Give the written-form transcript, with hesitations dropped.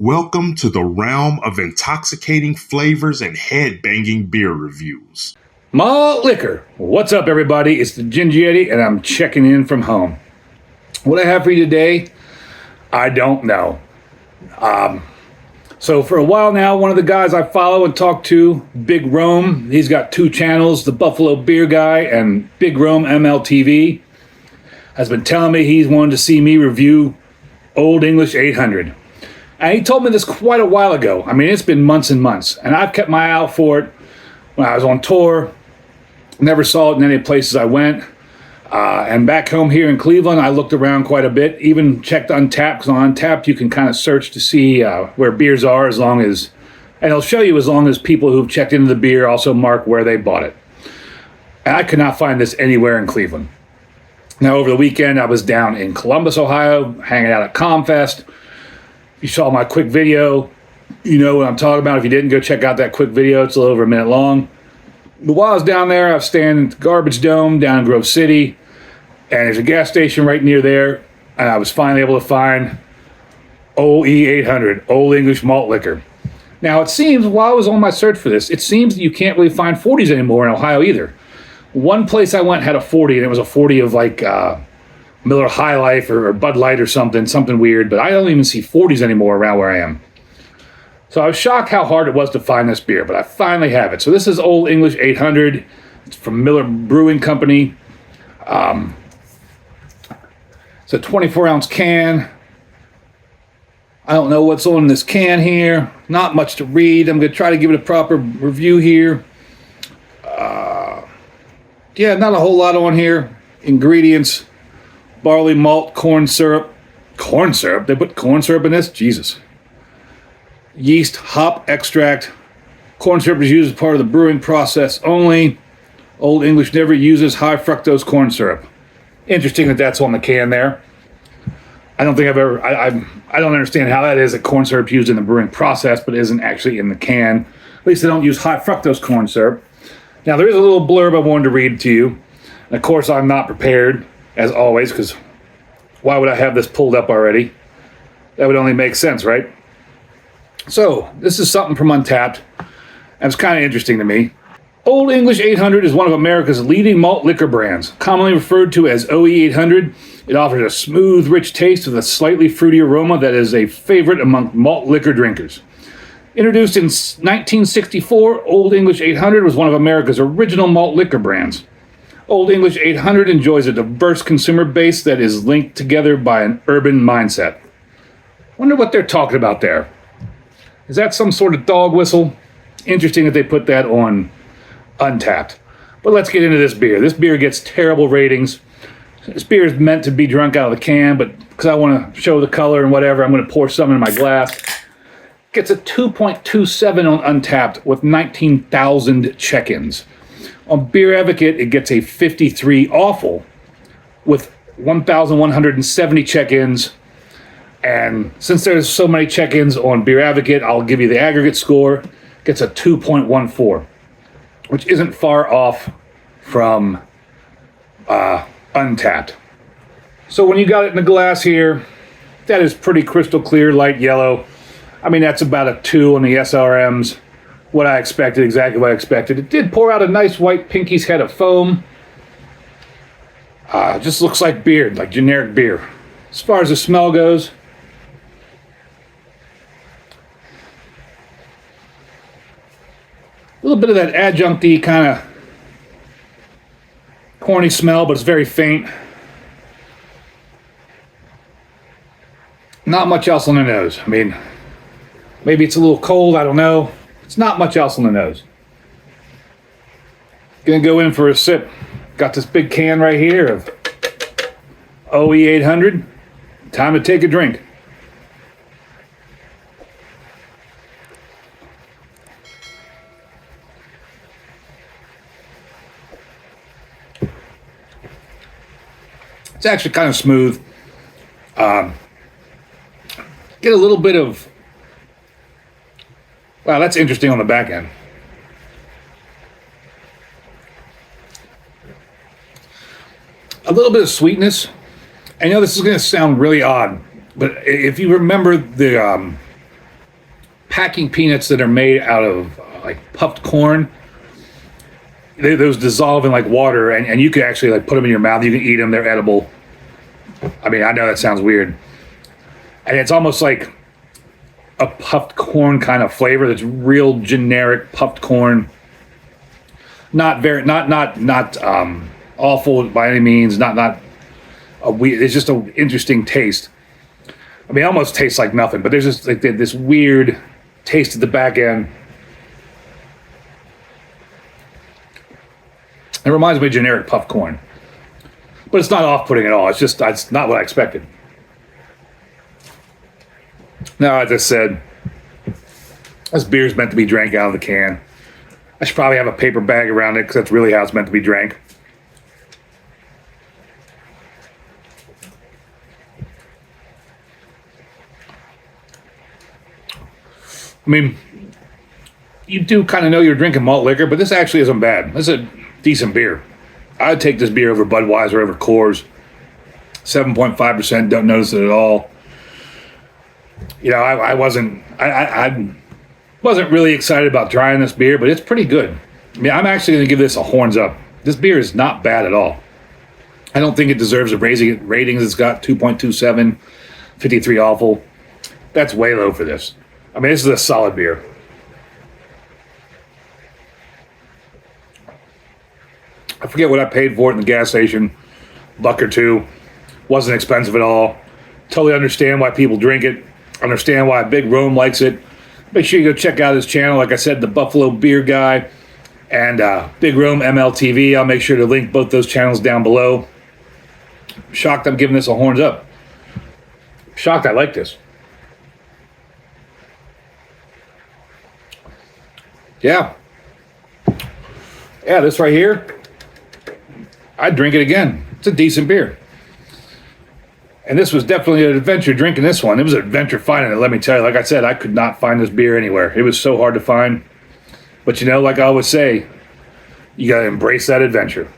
Welcome to the realm of intoxicating flavors and head-banging beer reviews. Malt liquor. What's up, everybody? It's the Ginger Yeti, and I'm checking in from home. What I have for you today, I don't know. So for a while now, one of the guys I follow and talk to, BigRome, he's got two channels, the Buffalo Beer Guy and BigRome MLTV, has been telling me he's wanted to see me review Olde English 800. And he told me this quite a while ago. I mean, it's been months and months, and I've kept my eye out for it when I was on tour. Never saw it in any places I went. And back home here in Cleveland, I looked around quite a bit, even checked Untappd, because on Untappd you can kind of search to see where beers are, as long as, and it'll show you as long as people who've checked into the beer also mark where they bought it. And I could not find this anywhere in Cleveland. Now, over the weekend, I was down in Columbus, Ohio, hanging out at ComFest. If you saw my quick video, you know what I'm talking about. If you didn't, go check out that quick video. It's a little over a minute long. But while I was down there, I was staying at the Garbage Dome down in Grove City, and there's a gas station right near there, and I was finally able to find OE 800, Olde English Malt Liquor. Now, it seems, while I was on my search for this, it seems that you can't really find 40s anymore in Ohio either. One place I went had a 40, and it was a 40 of like Miller High Life or Bud Light or something weird, but I don't even see 40s anymore around where I am. So I was shocked how hard it was to find this beer, but I finally have it. So this is Olde English 800. It's from Miller Brewing Company. It's a 24-ounce can. I don't know what's on this can here. Not much to read. I'm going to try to give it a proper review here. Yeah, not a whole lot on here. Ingredients: barley malt, corn syrup. Corn syrup? They put corn syrup in this? Jesus. Yeast, hop extract. Corn syrup is used as part of the brewing process only. Olde English never uses high fructose corn syrup. Interesting that that's on the can there. I don't think I've ever, I don't understand how that is that corn syrup used in the brewing process, but isn't actually in the can. At least they don't use high fructose corn syrup. Now, there is a little blurb I wanted to read to you. And of course, I'm not prepared, as always, because why would I have this pulled up already? That would only make sense, right? So, this is something from Untappd, and it's kind of interesting to me. Olde English 800 is one of America's leading malt liquor brands. Commonly referred to as OE 800, it offers a smooth, rich taste with a slightly fruity aroma that is a favorite among malt liquor drinkers. Introduced in 1964, Olde English 800 was one of America's original malt liquor brands. Olde English 800 enjoys a diverse consumer base that is linked together by an urban mindset. Wonder what they're talking about there. Is that some sort of dog whistle? Interesting that they put that on Untappd. But let's get into this beer. This beer gets terrible ratings. This beer is meant to be drunk out of the can, but because I want to show the color and whatever, I'm going to pour some in my glass. Gets a 2.27 on Untappd with 19,000 check-ins. On Beer Advocate, it gets a 53 awful with 1,170 check-ins. And since there's so many check-ins on Beer Advocate, I'll give you the aggregate score. Gets a 2.14, which isn't far off from Untappd. So when you got it in the glass here, that is pretty crystal clear, light yellow. I mean, that's about a 2 on the SRMs. What I expected, exactly what I expected. It did pour out a nice white pinky's head of foam. Just looks like beer, like generic beer. As far as the smell goes, a little bit of that adjunct-y kind of corny smell, but it's very faint. Not much else on the nose. I mean, maybe it's a little cold, I don't know. It's not much else on the nose. Gonna go in for a sip. Got this big can right here of OE 800. Time to take a drink. It's actually kind of smooth. Get a little bit of, wow, that's interesting on the back end. A little bit of sweetness. I know this is going to sound really odd, but if you remember the packing peanuts that are made out of like puffed corn. Those dissolve in like water, and you can actually like put them in your mouth. You can eat them; they're edible. I mean, I know that sounds weird, and it's almost like a puffed corn kind of flavor. That's real generic puffed corn. Not awful by any means. Not a weird. It's just an interesting taste. I mean, it almost tastes like nothing, but there's just like this weird taste at the back end. It reminds me of generic puffed corn. But it's not off-putting at all. It's not what I expected. Now, as I said, this beer is meant to be drank out of the can. I should probably have a paper bag around it because that's really how it's meant to be drank. I mean, you do kind of know you're drinking malt liquor, but this actually isn't bad. This is a decent beer. I'd take this beer over Budweiser, over Coors. 7.5%, don't notice it at all. You know, I wasn't really excited about trying this beer, but it's pretty good. I mean, I'm actually going to give this a horns up. This beer is not bad at all. I don't think it deserves a ratings. It's got 2.27, 53 awful. That's way low for this. I mean, this is a solid beer. I forget what I paid for it in the gas station. $1 or $2. Wasn't expensive at all. Totally understand why people drink it. Understand why BigRome likes it. Make sure you go check out his channel. Like I said, the Buffalo Beer Guy and BigRome MLTV. I'll make sure to link both those channels down below. Shocked I'm giving this a horns up. Shocked I like this. Yeah. Yeah, this right here, I'd drink it again. It's a decent beer. And this was definitely an adventure drinking this one. It was an adventure finding it, let me tell you. Like I said, I could not find this beer anywhere. It was so hard to find. But you know, like I always say, you got to embrace that adventure.